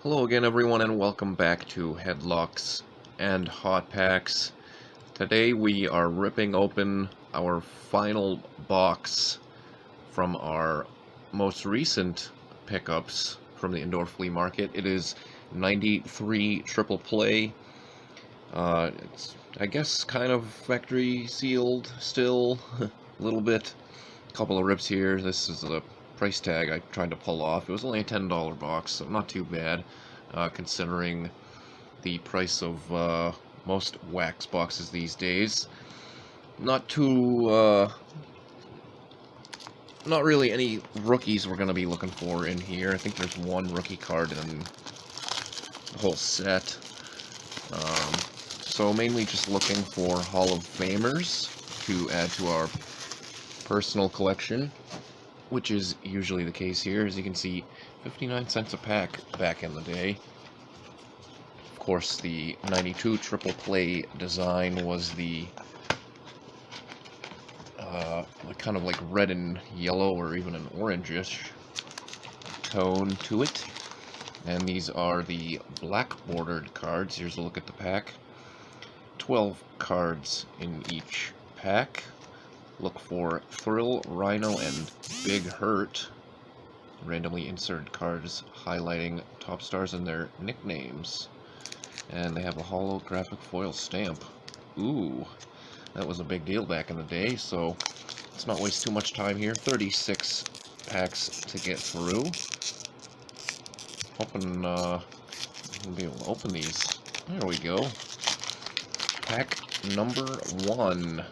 Hello again everyone and welcome back to Headlocks and Hot Packs. Today we are ripping open our final box from our most recent pickups from the indoor flea market. It is 93 triple play. It's, I guess, kind of factory sealed still, a little bit. A couple of rips here. This is the price tag I tried to pull off. It was only a $10 box, so not too bad, considering the price of most wax boxes these days. Not really any rookies we're going to be looking for in here. I think there's one rookie card in the whole set. So mainly just looking for Hall of Famers to add to our personal collection, which is usually the case here. As you can see, 59 cents a pack back in the day. Of course, the 92 triple play design was the kind of like red and yellow or even an orangish tone to it. And these are the black bordered cards. Here's a look at the pack. 12 cards in each pack. Look for Thrill, Rhino, and Big Hurt. Randomly inserted cards highlighting top stars and their nicknames. And they have a holographic foil stamp. Ooh, that was a big deal back in the day, so let's not waste too much time here. 36 packs to get through. Hoping we'll be able to open these. There we go. Pack number 1.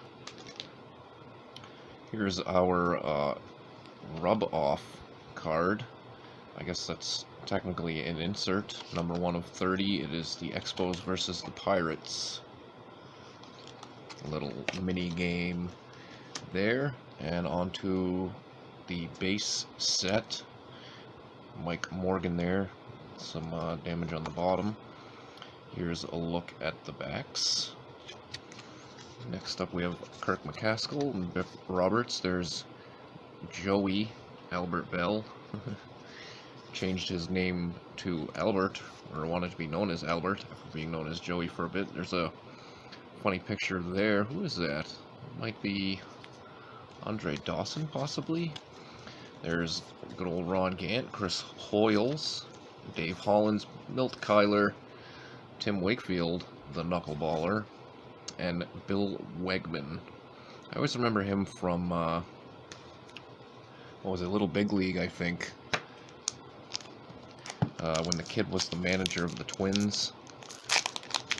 Here's our rub-off card. I guess that's technically an insert. Number 1 of 30. It is the Expos versus the Pirates. A little mini game there. And onto the base set. Mike Morgan there. Some damage on the bottom. Here's a look at the backs. Next up we have Kirk McCaskill and Biff Roberts. There's Joey Albert Bell. Changed his name to Albert, or wanted to be known as Albert, after being known as Joey for a bit. There's a funny picture there. Who is that? It might be Andre Dawson, possibly. There's good old Ron Gant, Chris Hoyles, Dave Hollins, Milt Kyler, Tim Wakefield, the knuckleballer, and Bill Wegman. I always remember him from, what was it, Little Big League, I think. When the kid was the manager of the Twins,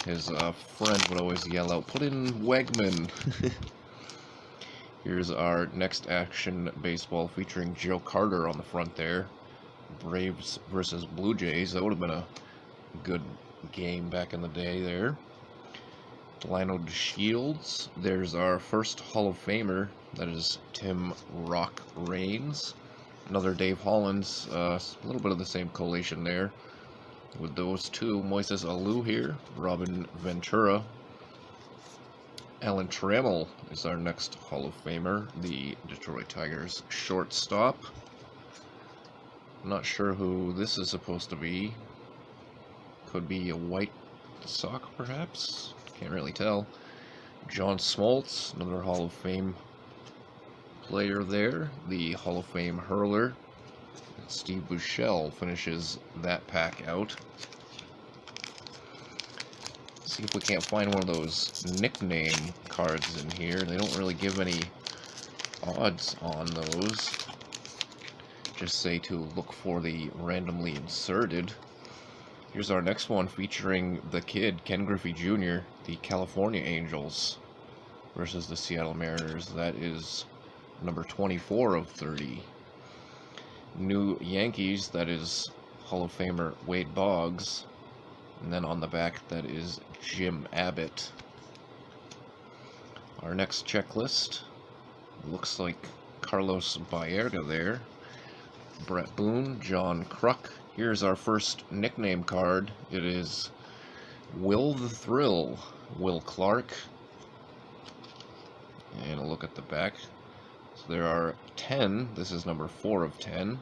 his friend would always yell out, "Put in Wegman!" Here's our next action baseball featuring Joe Carter on the front there. Braves versus Blue Jays. That would have been a good game back in the day there. Delano Shields. There's our first Hall of Famer. That is Tim Rock Raines. Another Dave Hollins. A little bit of the same collation there with those two. Moises Alou here. Robin Ventura. Alan Trammell is our next Hall of Famer. The Detroit Tigers shortstop. Not sure who this is supposed to be. Could be a White Sox, perhaps? Can't really tell. John Smoltz, another Hall of Fame player there. The Hall of Fame hurler. Steve Buechele finishes that pack out. Let's see if we can't find one of those nickname cards in here. They don't really give any odds on those. Just say to look for the randomly inserted. Here's our next one featuring the kid, Ken Griffey Jr., the California Angels versus the Seattle Mariners. That is number 24 of 30. New Yankees, that is Hall of Famer Wade Boggs. And then on the back, that is Jim Abbott. Our next checklist looks like Carlos Baerga there. Brett Boone, John Kruk. Here's our first nickname card. It is Will the Thrill, Will Clark. And a look at the back. So there are 10. This is number 4 of 10.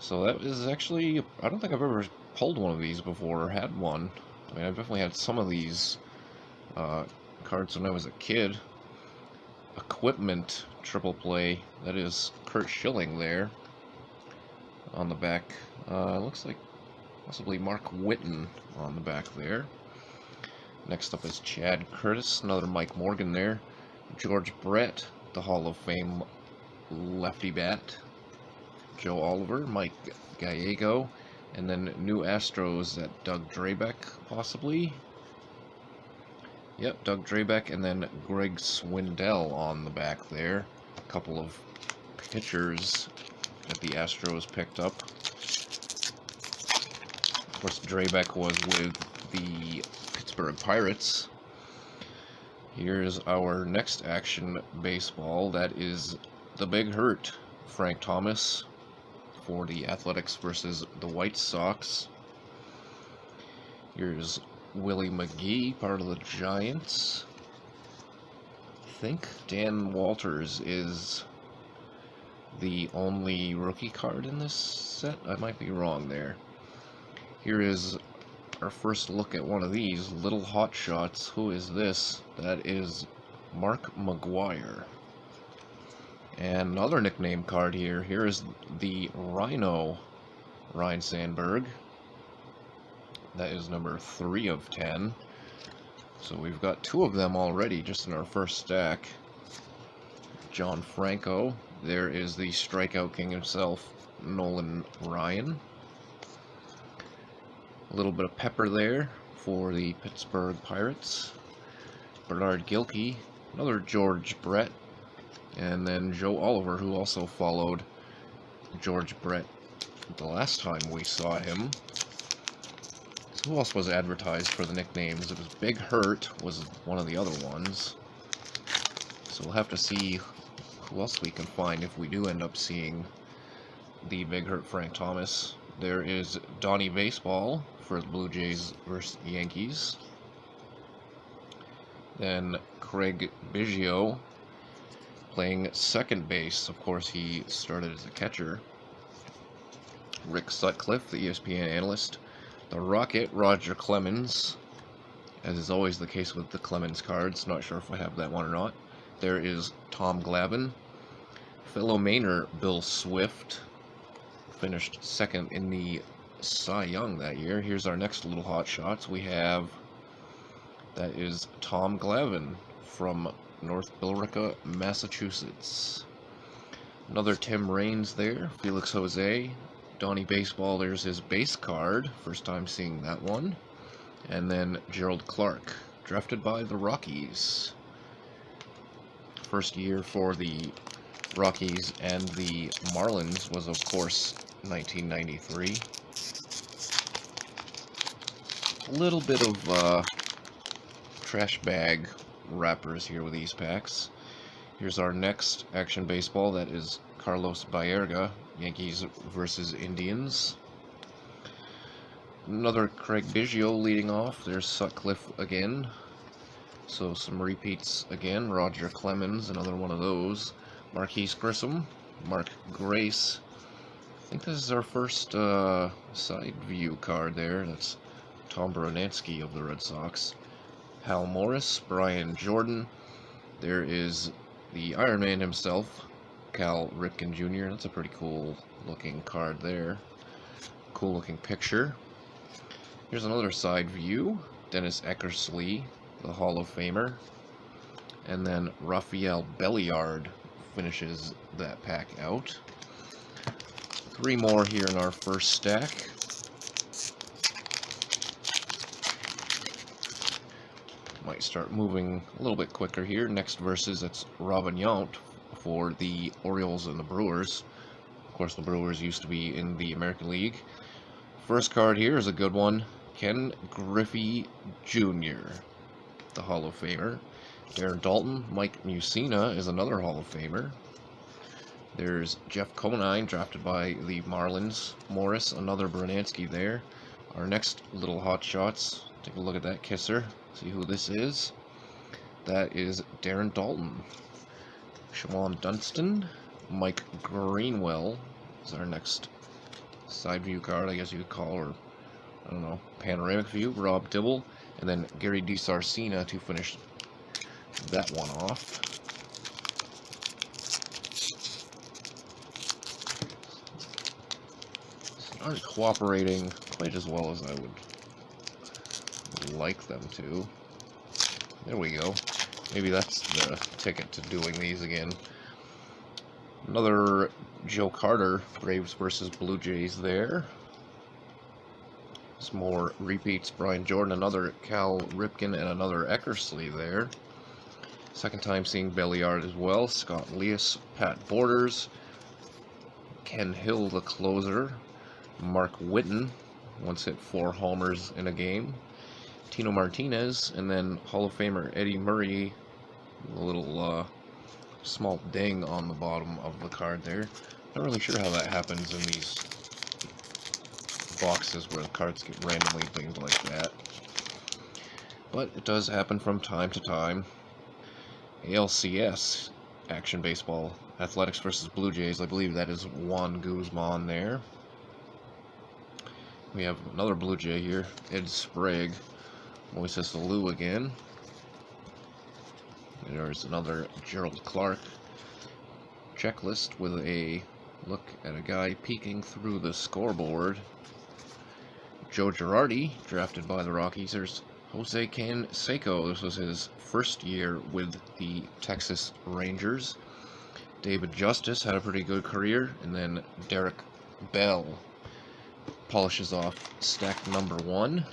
So that is actually, I don't think I've ever pulled one of these before or had one. I mean, I've definitely had some of these cards when I was a kid. Equipment triple play, that is Kurt Schilling there on the back. Looks like possibly Mark Whitten on the back there. Next up is Chad Curtis, another Mike Morgan there. George Brett, the Hall of Fame lefty bat. Joe Oliver, Mike Gallego, and then new Astros, that Doug Drabek, possibly. Yep, Doug Drabek, and then Greg Swindell on the back there. A couple of pitchers that the Astros picked up. Of course, Drabek was with the Pittsburgh Pirates. Here's our next action baseball. That is the Big Hurt, Frank Thomas, for the Athletics versus the White Sox. Here's Willie McGee, part of the Giants. I think Dan Walters is the only rookie card in this set. I might be wrong there. Here is our first look at one of these little hot shots. Who is this? That is Mark McGuire. And another nickname card here. Here is the Rhino, Ryne Sandberg. That is number 3 of 10. So we've got 2 of them already just in our first stack. John Franco. There is the strikeout king himself, Nolan Ryan. A little bit of pepper there for the Pittsburgh Pirates. Bernard Gilkey, another George Brett, and then Joe Oliver, who also followed George Brett the last time we saw him. So who else was advertised for the nicknames? It was Big Hurt was one of the other ones. So we'll have to see who else we can find if we do end up seeing the Big Hurt Frank Thomas. There is Donnie Baseball for the Blue Jays versus Yankees. Then Craig Biggio playing second base. Of course, he started as a catcher. Rick Sutcliffe, the ESPN analyst. The Rocket, Roger Clemens, as is always the case with the Clemens cards. Not sure if I have that one or not. There is Tom Glavine. Fellow Mainer, Bill Swift, finished second in the Cy Young that year. Here's our next little hot shots. We have, that is Tom Glavine from North Billerica, Massachusetts. Another Tim Raines there. Felix Jose. Donnie Baseball, there's his base card. First time seeing that one. And then Gerald Clark, drafted by the Rockies. First year for the Rockies and the Marlins was, of course, 1993. A little bit of trash bag wrappers here with these packs. Here's our next action baseball. That is Carlos Baerga, Yankees versus Indians. Another Craig Biggio leading off. There's Sutcliffe again. So some repeats again. Roger Clemens, another one of those. Marquise Grissom, Mark Grace. I think this is our first side view card there. That's Tom Brunansky of the Red Sox. Hal Morris, Brian Jordan. There is the Iron Man himself, Cal Ripken Jr. That's a pretty cool looking card there. Cool looking picture. Here's another side view. Dennis Eckersley, the Hall of Famer. And then Rafael Belliard finishes that pack out. 3 more here in our first stack. Might start moving a little bit quicker here. Next versus, it's Robin Yount for the Orioles and the Brewers. Of course, the Brewers used to be in the American League. First card here is a good one. Ken Griffey Jr., the Hall of Famer. Darren Dalton, Mike Mussina is another Hall of Famer. There's Jeff Conine, drafted by the Marlins. Morris, another Brunansky there. Our next little hot shots. Take a look at that kisser. See who this is. That is Darren Dalton. Shawan Dunston. Mike Greenwell is our next side view card, I guess you could call, or I don't know, panoramic view, Rob Dibble, and then Gary DiSarcina to finish that one off. Aren't cooperating quite as well as I would like them to. There we go. Maybe that's the ticket to doing these again. Another Joe Carter, Braves versus Blue Jays there. Some more repeats, Brian Jordan, another Cal Ripken, and another Eckersley there. Second time seeing Belliard as well. Scott Leas, Pat Borders, Ken Hill, the closer. Mark Whitten, once hit 4 homers in a game. Tino Martinez, and then Hall of Famer Eddie Murray, a little small ding on the bottom of the card there. Not really sure how that happens in these boxes where the cards get randomly dinged like that. But it does happen from time to time. ALCS, Action Baseball, Athletics versus Blue Jays. I believe that is Juan Guzman there. We have another Blue Jay here, Ed Sprague, Moises Alou again. There's another Gerald Clark checklist with a look at a guy peeking through the scoreboard. Joe Girardi, drafted by the Rockies. There's Jose Canseco. This was his first year with the Texas Rangers. David Justice had a pretty good career. And then Derek Bell polishes off stack number 1.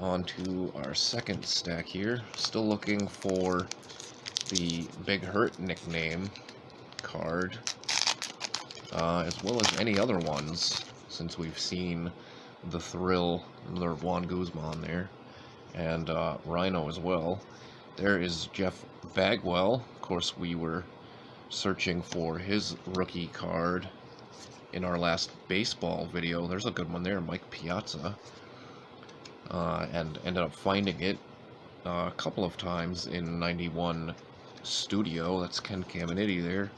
On to our second stack here. Still looking for the Big Hurt nickname card, as well as any other ones, since we've seen the Thrill, another Juan Guzman there, and Rhino as well. There is Jeff Bagwell. Of course, we were searching for his rookie card in our last baseball video. There's a good one there, Mike Piazza. And ended up finding it a couple of times in 91 Studio. That's Ken Caminiti there.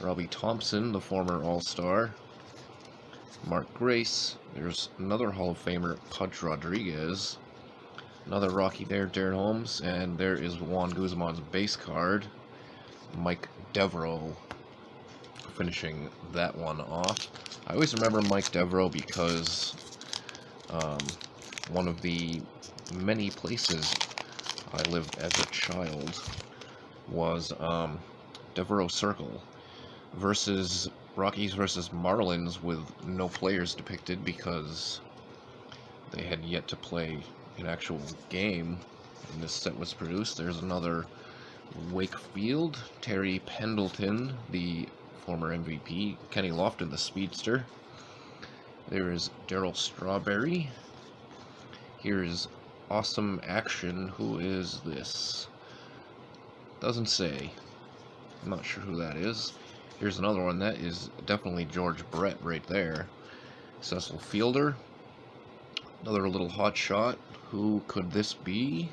Robbie Thompson, the former All-Star. Mark Grace. There's another Hall of Famer, Pudge Rodriguez. Another Rocky there, Darren Holmes. And there is Juan Guzman's base card, Mike Devereaux, finishing that one off. I always remember Mike Devereaux because one of the many places I lived as a child was Devereaux Circle versus Rockies versus Marlins, with no players depicted because they had yet to play an actual game when this set was produced. There's another Wakefield, Terry Pendleton, the former MVP, Kenny Lofton, the speedster. There is Darryl Strawberry. Here's Awesome Action. Who is this? Doesn't say. I'm not sure who that is. Here's another one. That is definitely George Brett right there. Cecil Fielder. Another little hot shot. Who could this be?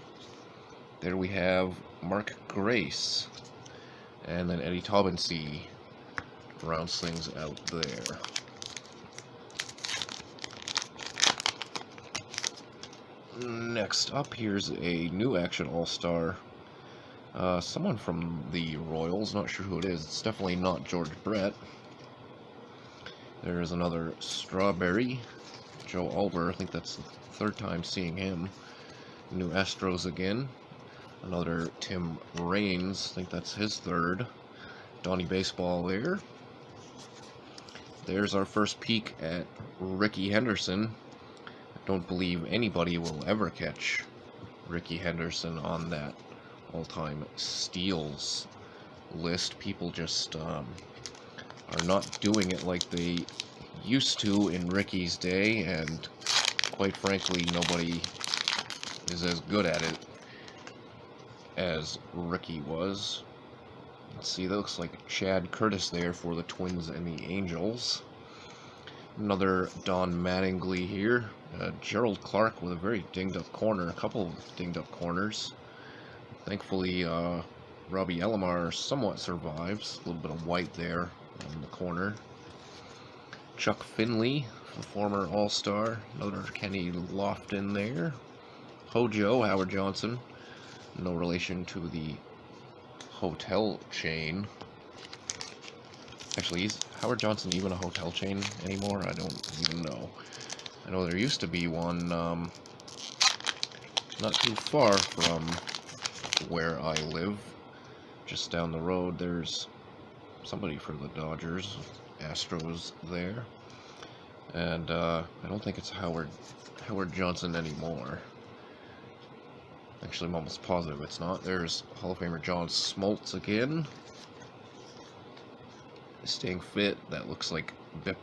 There we have Mark Grace. And then Eddie Taubensee rounds things out there. Next up, here's a new Action All-Star. Someone from the Royals, not sure who it is. It's definitely not George Brett. There's another Strawberry, Joe Alber. I think that's the third time seeing him. New Astros again. Another Tim Raines. I think that's his third. Donnie Baseball there. There's our first peek at Ricky Henderson. I don't believe anybody will ever catch Ricky Henderson on that all-time steals list. People just are not doing it like they used to in Ricky's day, and quite frankly, nobody is as good at it as Ricky was. Let's see, that looks like Chad Curtis there for the Twins and the Angels. Another Don Mattingly here. Gerald Clark with a very dinged-up corner, a couple of dinged-up corners. Thankfully, Robbie Ellamar somewhat survives. A little bit of white there on the corner. Chuck Finley, the former All-Star. Another Kenny Lofton there. Hojo, Howard Johnson. No relation to the hotel chain. Actually, is Howard Johnson even a hotel chain anymore? I don't even know. I know there used to be one not too far from where I live. Just down the road, there's somebody for the Dodgers, Astros there. And I don't think it's Howard Johnson anymore. Actually, I'm almost positive it's not. There's Hall of Famer John Smoltz again. Staying fit. That looks like Bip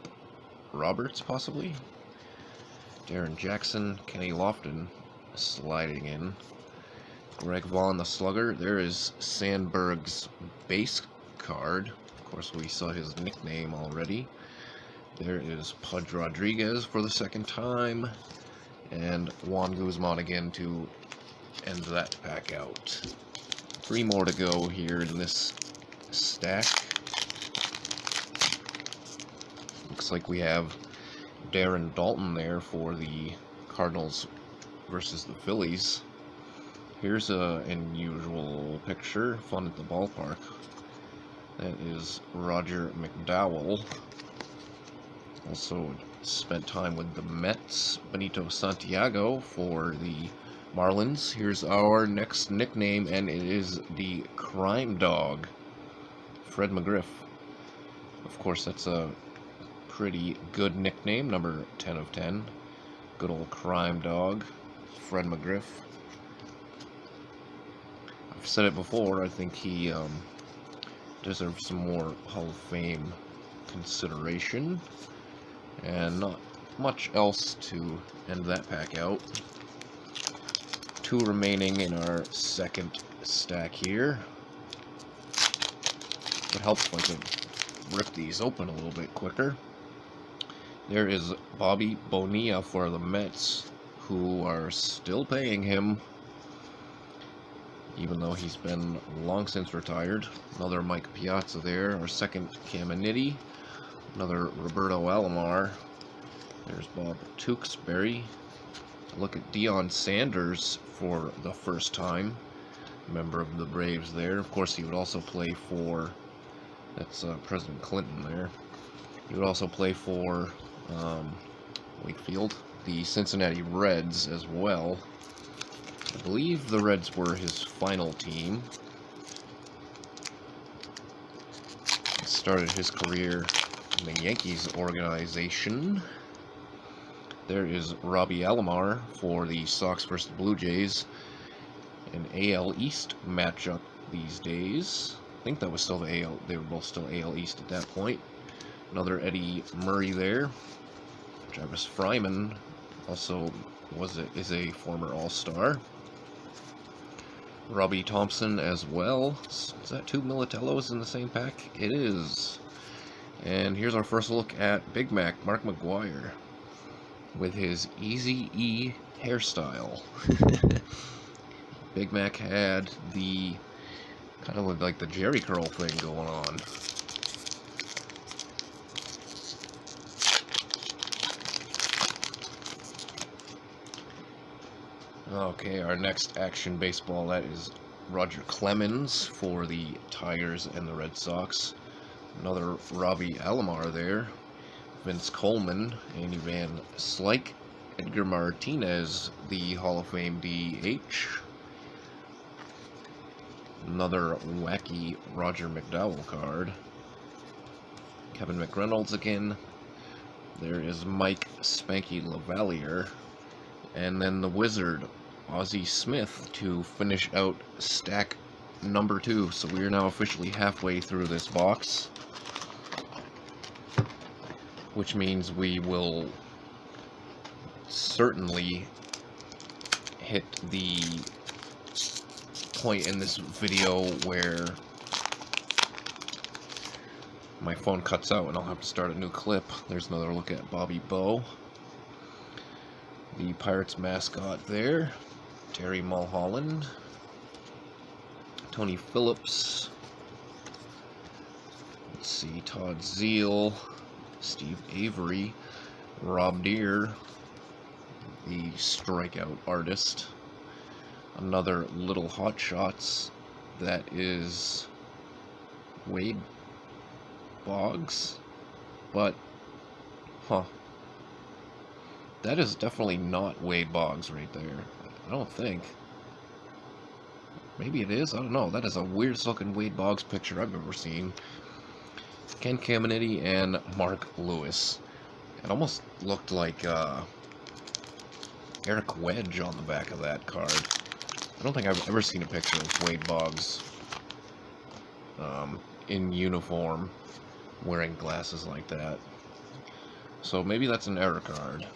Roberts, possibly. Darren Jackson, Kenny Lofton sliding in. Greg Vaughn, the slugger. There is Sandberg's base card. Of course, we saw his nickname already. There is Pudge Rodriguez for the second time. And Juan Guzman again to end that pack out. 3 more to go here in this stack. Looks like we have Darren Dalton there for the Cardinals versus the Phillies. Here's an unusual picture, fun at the ballpark. That is Roger McDowell. Also spent time with the Mets. Benito Santiago for the Marlins. Here's our next nickname, and it is the Crime Dog, Fred McGriff. Of course, that's a pretty good nickname, number 10 of 10. Good old Crime Dog, Fred McGriff. I've said it before, I think he deserves some more Hall of Fame consideration. And not much else to end that pack out. 2 remaining in our second stack here. It helps if I could rip these open a little bit quicker. There is Bobby Bonilla for the Mets, who are still paying him, even though he's been long since retired. Another Mike Piazza there, our second Caminiti. Another Roberto Alomar. There's Bob Tewksbury. Look at Deion Sanders for the first time. Member of the Braves there. Of course, he would also play for... That's President Clinton there. He would also play for Wakefield. The Cincinnati Reds as well. I believe the Reds were his final team. He started his career in the Yankees organization. There is Robbie Alomar for the Sox versus Blue Jays. An AL East matchup these days. I think that was still the AL. They were both still AL East at that point. Another Eddie Murray there. Travis Fryman also is a former All-Star. Robbie Thompson as well. Is that 2 Militellos in the same pack? It is. And here's our first look at Big Mac, Mark McGwire, with his Easy E hairstyle. Big Mac had the kind of like the Jerry curl thing going on. Okay, our next action baseball, that is Roger Clemens for the Tigers and the Red Sox. Another Robbie Alomar there. Vince Coleman, Andy Van Slyke, Edgar Martinez, the Hall of Fame DH. Another wacky Roger McDowell card. Kevin McReynolds again. There is Mike Spanky Lavalier. And then the Wizard, Ozzie Smith, to finish out stack number 2. So we are now officially halfway through this box, which means we will certainly hit the point in this video where my phone cuts out and I'll have to start a new clip. There's another look at Bobby Bowe, the Pirates mascot there. Terry Mulholland, Tony Phillips, let's see, Todd Zeal, Steve Avery, Rob Deere, the strikeout artist. Another Little Hot Shots, that is Wade Boggs, but, that is definitely not Wade Boggs right there. I don't think. Maybe it is, I don't know. That is a weirdest looking Wade Boggs picture I've ever seen. Ken Caminiti and Mark Lewis. It almost looked like Eric Wedge on the back of that card. I don't think I've ever seen a picture of Wade Boggs in uniform wearing glasses like that. So maybe that's an error card.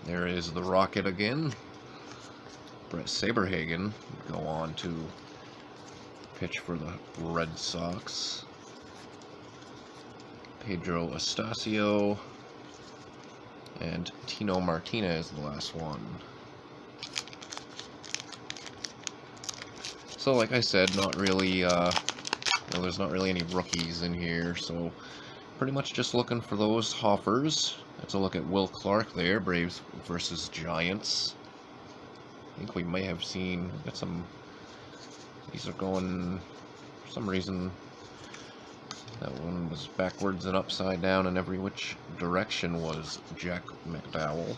There is the Rocket again. Brett Saberhagen would go on to pitch for the Red Sox. Pedro Estacio and Tino Martinez, the last one. So, like I said, not really, there's not really any rookies in here, so pretty much just looking for those Hoffers. Let's look at Will Clark there, Braves versus Giants. I think we may have seen, got some, these are going, for some reason, that one was backwards and upside down and every which direction was Jack McDowell.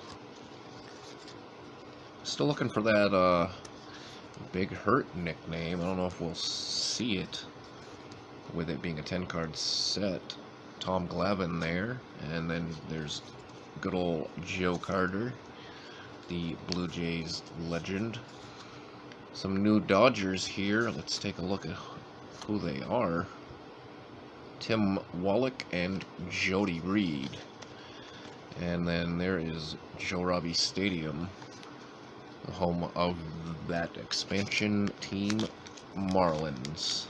Still looking for that, Big Hurt nickname. I don't know if we'll see it with it being a 10-card set. Tom Glavine there, and then there's good old Joe Carter, the Blue Jays legend. Some new Dodgers here. Let's take a look at who they are. Tim Wallach and Jody Reed. And then there is Joe Robbie Stadium, the home of that expansion team, Marlins,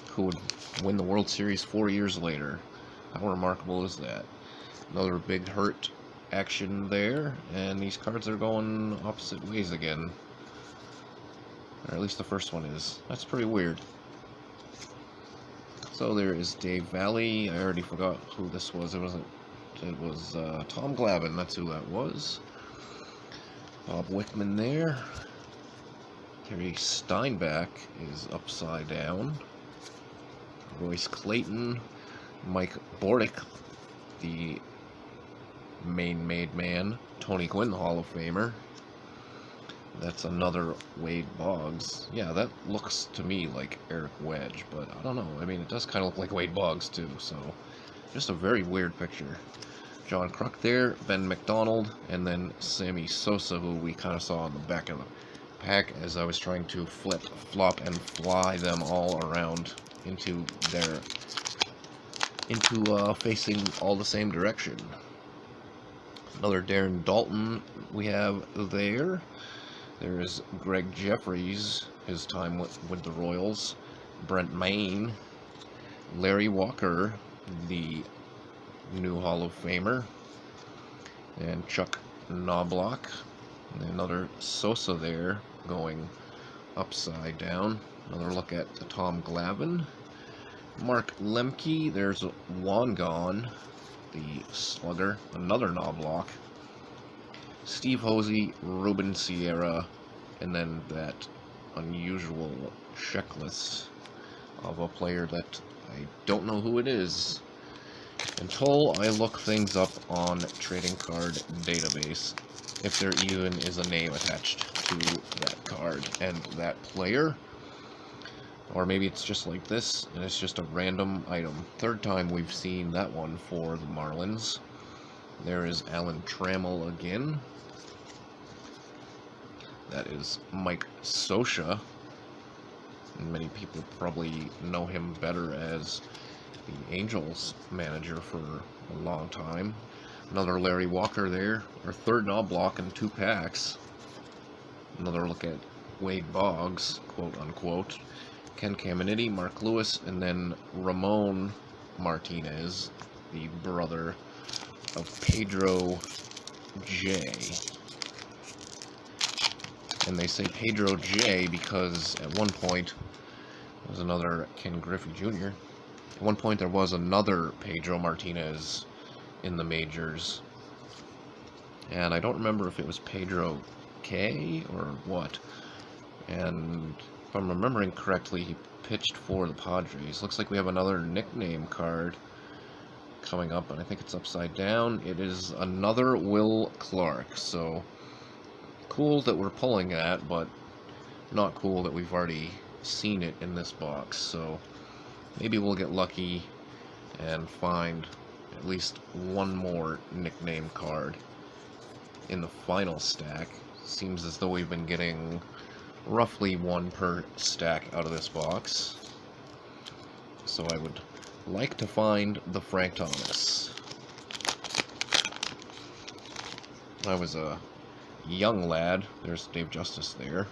who would win the World Series 4 years later. How remarkable is that? Another Big Hurt action there, and these cards are going opposite ways again. Or at least the first one is. That's pretty weird. So there is Dave Valley. I already forgot who this was. It was Tom Glavine. That's who that was. Bob Wickman there. Terry Steinbach is upside down. Royce Clayton. Mike Bordick, the main made man. Tony Gwynn, Hall of Famer. That's another Wade Boggs. Yeah, that looks to me like Eric Wedge, but I don't know. I mean, it does kind of look like Wade Boggs too, so just a very weird picture. John Kruk there, Ben McDonald, and then Sammy Sosa, who we kind of saw on the back of the pack as I was trying to flip, flop, and fly them all around into facing all the same direction. Another Darren Dalton we have there. There is Greg Jeffries, his time with the Royals. Brent Maine. Larry Walker, the new Hall of Famer. And Chuck Knobloch. And another Sosa there going upside down. Another look at Tom Glavine. Mark Lemke. There's Wangon, the slugger. Another Knobloch. Steve Hosey, Ruben Sierra, and then that unusual checklist of a player that I don't know who it is until I look things up on Trading Card Database, if there even is a name attached to that card and that player. Or maybe it's just like this, and it's just a random item. Third time we've seen that one for the Marlins. There is Alan Trammell again. That is Mike Scioscia. And many people probably know him better as the Angels manager for a long time. Another Larry Walker there. Our third Knobloch in 2 packs. Another look at Wade Boggs, quote unquote. Ken Caminiti, Mark Lewis, and then Ramon Martinez, the brother of Pedro J. And they say Pedro J because at one point there was another Ken Griffey Jr. At one point there was another Pedro Martinez in the majors, and I don't remember if it was Pedro K or what. And if I'm remembering correctly, he pitched for the Padres. Looks like we have another nickname card coming up, and I think it's upside down. It is another Will Clark, so cool that we're pulling that, but not cool that we've already seen it in this box. So maybe we'll get lucky and find at least one more nickname card in the final stack. Seems as though we've been getting roughly one per stack out of this box. So I would like to find the Frank Thomas. I was a young lad. There's Dave Justice there.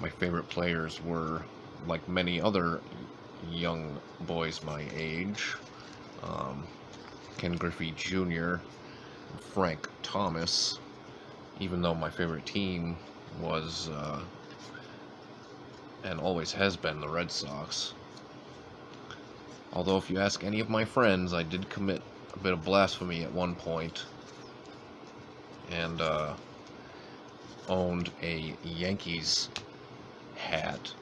My favorite players were, like many other young boys my age, Ken Griffey Jr., Frank Thomas, even though my favorite team was, and always has been, the Red Sox. Although if you ask any of my friends, I did commit a bit of blasphemy at one point, and owned a Yankees hat.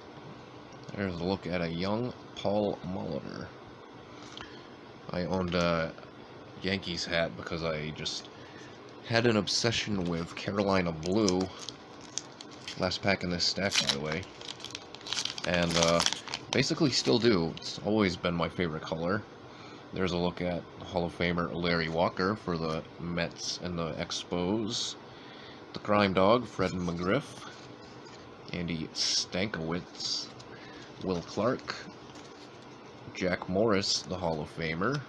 There's a look at a young Paul Molitor. I owned a Yankees hat because I just had an obsession with Carolina blue. Last pack in this stack, by the way. And basically still do. It's always been my favorite color. There's a look at Hall of Famer Larry Walker for the Mets and the Expos. The Crime Dog, Fred McGriff. Andy Stankiewicz. Will Clark. Jack Morris, the Hall of Famer.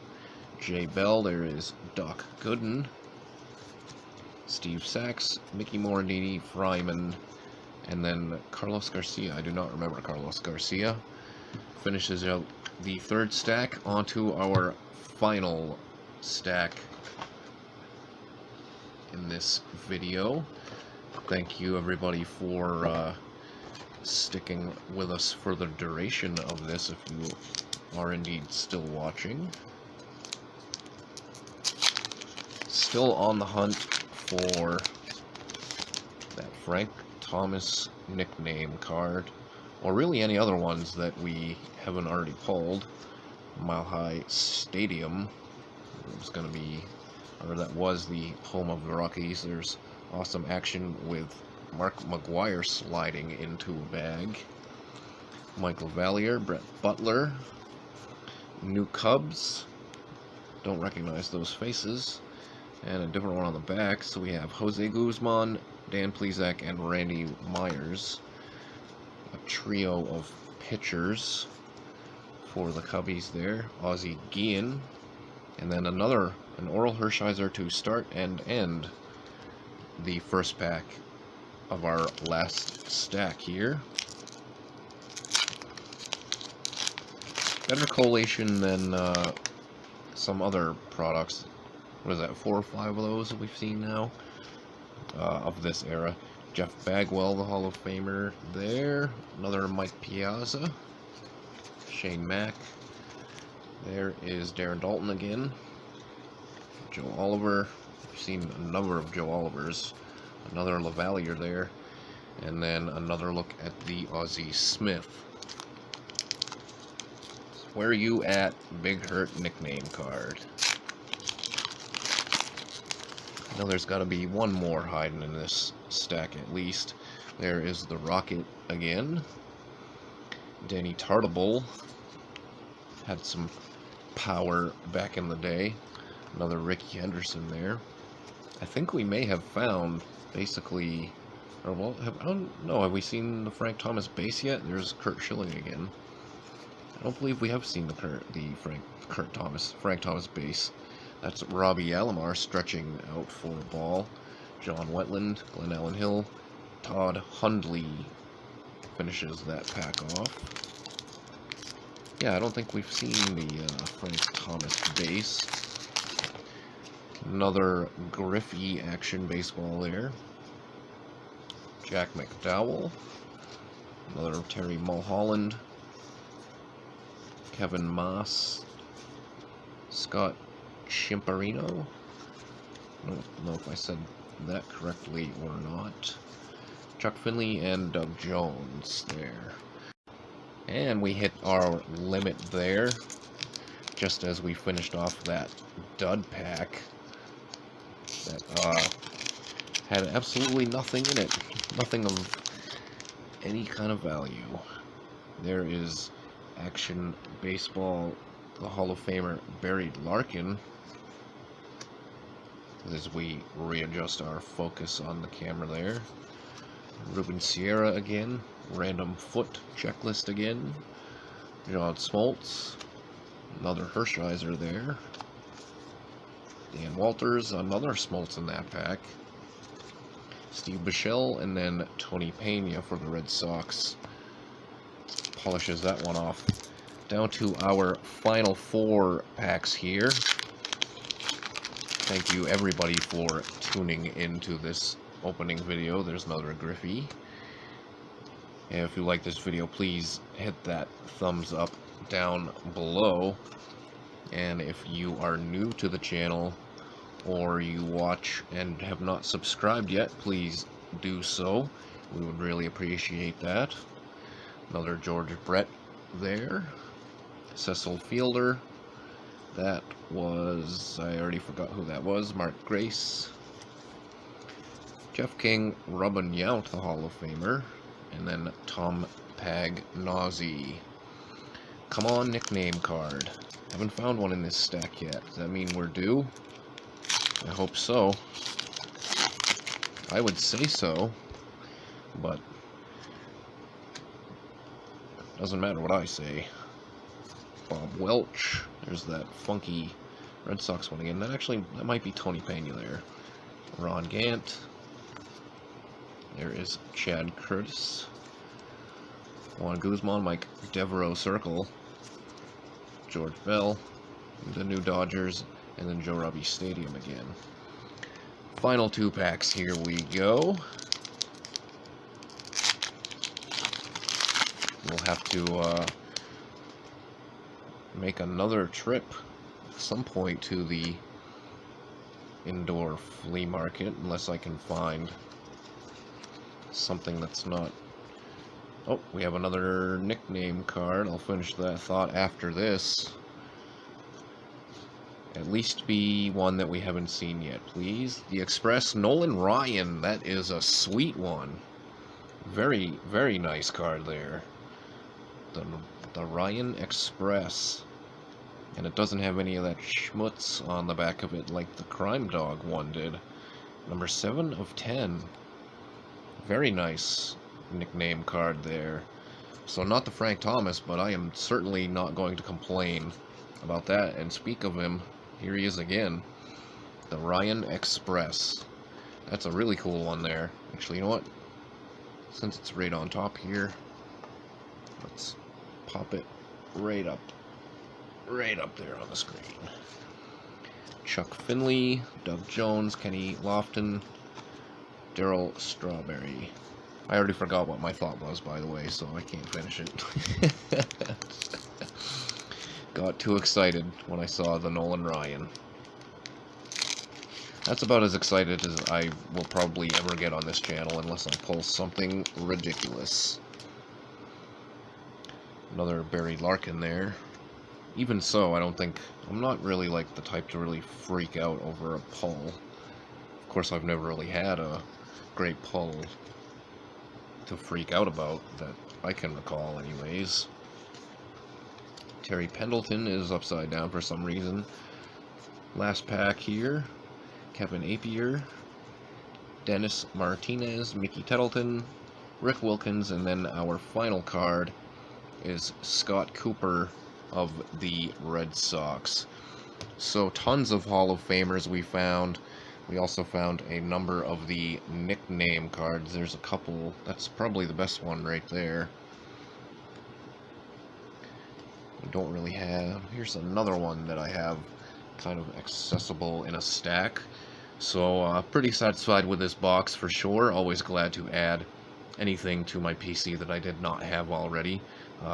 Jay Bell, there is Doc Gooden. Steve Sachs, Mickey Morandini, Fryman, and then Carlos Garcia. I do not remember Carlos Garcia. Finishes out the third stack. Onto our final stack in this video. Thank you everybody for sticking with us for the duration of this, if you are indeed still watching. Still on the hunt for that Frank Thomas nickname card, or really any other ones that we haven't already pulled. Mile High Stadium was going to be, or that was the home of the Rockies. There's awesome action with Mark McGwire sliding into a bag. Michael Valier, Brett Butler, New Cubs, don't recognize those faces, and a different one on the back. So we have Jose Guzman, Dan Plesac, and Randy Myers. A trio of pitchers for the Cubbies there. Ozzie Guillen, and then an Oral Hershiser to start and end the first pack of our last stack here. Better collation than some other products. What is that, 4 or 5 of those that we've seen now of this era. Jeff Bagwell, the Hall of Famer there. Another Mike Piazza. Shane Mack. There is Darren Daulton again. Joe Oliver. We've seen a number of Joe Olivers. Another Lavalier there. And then another look at the Ozzie Smith. Where are you at, Big Hurt nickname card? I know there's got to be one more hiding in this stack at least. There is the Rocket again. Danny Tartabull had some power back in the day. Another Ricky Henderson there. I think we may have found basically, or well, I don't know, have we seen the Frank Thomas base yet? There's Kurt Schilling again. I don't believe we have seen the Frank Thomas base. That's Robbie Alomar stretching out for a ball. John Wetland, Glenn Allen Hill, Todd Hundley finishes that pack off. Yeah, I don't think we've seen the Frank Thomas base. Another Griffey action baseball there. Jack McDowell. Another Terry Mulholland. Kevin Moss, Scott Chimparino. I don't know if I said that correctly or not. Chuck Finley and Doug Jones there. And we hit our limit there, just as we finished off that dud pack that had absolutely nothing in it. Nothing of any kind of value. There is Action Baseball, the Hall of Famer Barry Larkin. As we readjust our focus on the camera there. Ruben Sierra again. Random Foot Checklist again. John Smoltz. Another Hershiser there. Dan Walters, another Smoltz in that pack. Steve Bichelle, and then Tony Pena for the Red Sox. Polishes that one off. Down to our final 4 packs here. Thank you everybody for tuning into this opening video. There's another Griffey. And if you like this video, please hit that thumbs up down below. And if you are new to the channel, or you watch and have not subscribed yet, please do so. We would really appreciate that. Another George Brett there. Cecil Fielder. That was, I already forgot who that was. Mark Grace. Jeff King, Robin Yount, the Hall of Famer. And then Tom Pagnozzi. Come on, nickname card. Haven't found one in this stack yet. Does that mean we're due? I hope so. I would say so, but doesn't matter what I say. Bob Welch. There's that funky Red Sox one again. That might be Tony Pena there. Ron Gant. There is Chad Curtis. Juan Guzman, Mike Devereaux Circle. George Bell. The new Dodgers. And then Joe Robbie Stadium again. Final 2 packs, here we go. We'll have to make another trip at some point to the indoor flea market, unless I can find something that's not... Oh, we have another nickname card. I'll finish that thought after this. At least be one that we haven't seen yet, please. The Express, Nolan Ryan. That is a sweet one. Very, very nice card there. The Ryan Express. And it doesn't have any of that schmutz on the back of it like the Crime Dog one did. Number 7 of 10. Very nice nickname card there. So not the Frank Thomas, but I am certainly not going to complain about that. And speak of him, here he is again. The Ryan Express. That's a really cool one there. Actually, you know what? Since it's right on top here, let's pop it right up there on the screen. Chuck Finley, Doug Jones, Kenny Lofton, Darryl Strawberry. I already forgot what my thought was, by the way, so I can't finish it. Got too excited when I saw the Nolan Ryan. That's about as excited as I will probably ever get on this channel, unless I pull something ridiculous. Another Barry Larkin there. Even so, I'm not really like the type to really freak out over a pull. Of course, I've never really had a great pull to freak out about that I can recall anyways. Terry Pendleton is upside down for some reason. Last pack here. Kevin Apier, Dennis Martinez, Mickey Tettleton, Rick Wilkins, and then our final card is Scott Cooper of the Red Sox. So tons of Hall of Famers we found. We also found a number of the nickname cards. There's a couple. That's probably the best one right there. We don't really have... Here's another one that I have kind of accessible in a stack. So pretty satisfied with this box for sure. Always glad to add anything to my PC that I did not have already.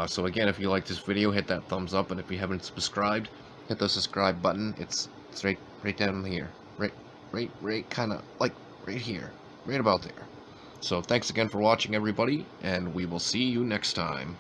So again, if you like this video, hit that thumbs up, and if you haven't subscribed, hit the subscribe button. It's right down here, right, kind of like right here, right about there. So thanks again for watching, everybody, and we will see you next time.